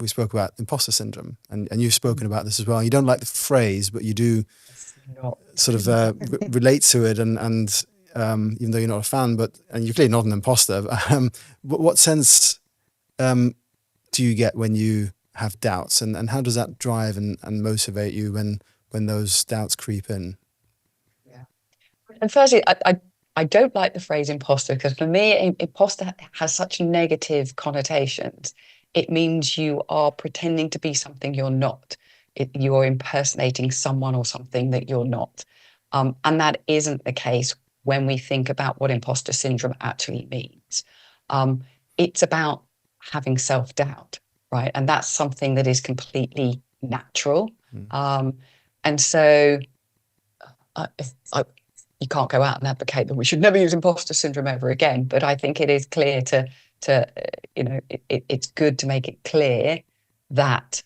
we spoke about imposter syndrome, and you've spoken about this as well. You don't like the phrase, but you do sort of relate to it, and even though you're not a fan, and you're clearly not an imposter, what sense do you get when you have doubts, and how does that drive and motivate you when those doubts creep in? Yeah. And firstly, I don't like the phrase imposter, because for me, imposter has such negative connotations. It means you are pretending to be something you're not. You're impersonating someone or something that you're not. And that isn't the case when we think about what imposter syndrome actually means. It's about having self-doubt, right? And that's something that is completely natural. And so you can't go out and advocate that we should never use imposter syndrome ever again. But I think it is clear it's good to make it clear that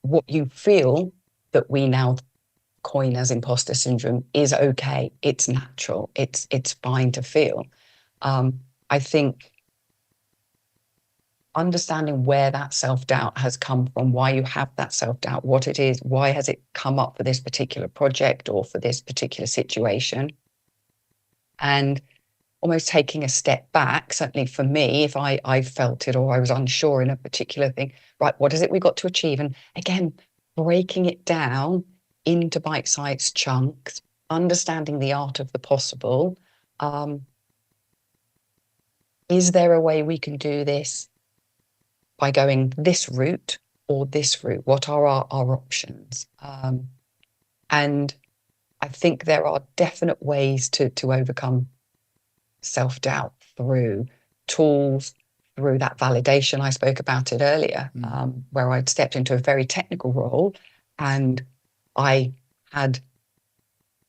what you feel that we now coin as imposter syndrome is okay. It's natural. It's fine to feel. I think understanding where that self-doubt has come from, why you have that self-doubt, what it is, why has it come up for this particular project or for this particular situation, and almost taking a step back. Certainly for me, if I felt it or I was unsure in a particular thing, right, what is it we got to achieve? And again, breaking it down into bite-sized chunks, understanding the art of the possible. Is there a way we can do this by going this route or this route? What are our options? And I think there are definite ways to overcome self-doubt through tools, through that validation. I spoke about it earlier, where I'd stepped into a very technical role and I had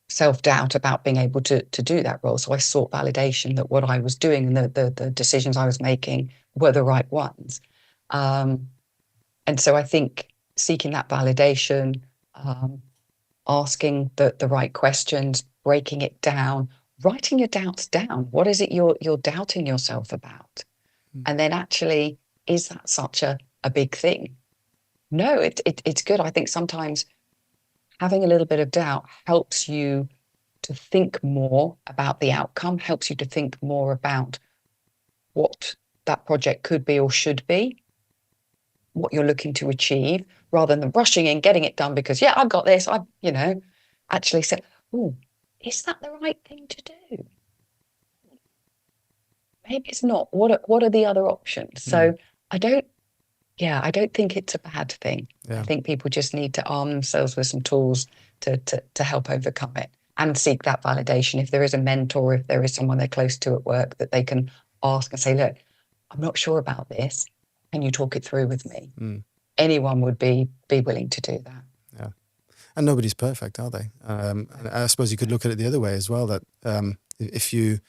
self-doubt about being able to do that role. So I sought validation that what I was doing and the decisions I was making were the right ones. And so I think seeking that validation, asking the right questions, breaking it down, writing your doubts down. What is it you're doubting yourself about? And then actually, is that such a big thing? No, it's good. I think sometimes having a little bit of doubt helps you to think more about the outcome, helps you to think more about what that project could be or should be, what you're looking to achieve, rather than rushing in, getting it done because, yeah, I've got this. Actually said, oh, is that the right thing to do? Maybe it's not. What are the other options? So I don't think it's a bad thing. Yeah. I think people just need to arm themselves with some tools to help overcome it and seek that validation. If there is a mentor, if there is someone they're close to at work that they can ask and say, look, I'm not sure about this. Can you talk it through with me? Anyone would be willing to do that. Yeah. And nobody's perfect, are they? And I suppose you could look at it the other way as well, that if you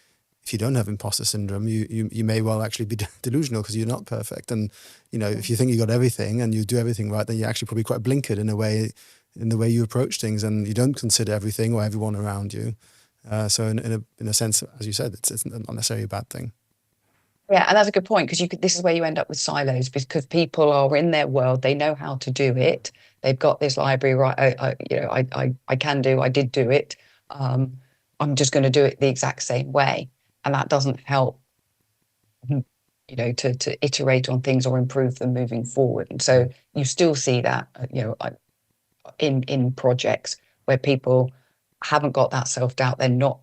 don't have imposter syndrome, you may well actually be delusional because you're not perfect. And, if you think you got everything and you do everything right, then you're actually probably quite blinkered in the way you approach things, and you don't consider everything or everyone around you. So in a sense, as you said, it's not necessarily a bad thing. Yeah, and that's a good point, because this is where you end up with silos, because people are in their world, they know how to do it. They've got this library, right? I did do it. I'm just going to do it the exact same way. And that doesn't help, to iterate on things or improve them moving forward. And so you still see that, in projects where people haven't got that self-doubt, they're not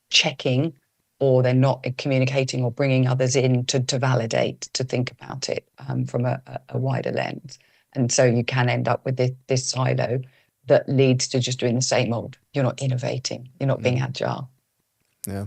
checking or they're not communicating or bringing others in to validate, to think about it from a wider lens. And so you can end up with this silo that leads to just doing the same old. You're not innovating. You're not being agile. Yeah.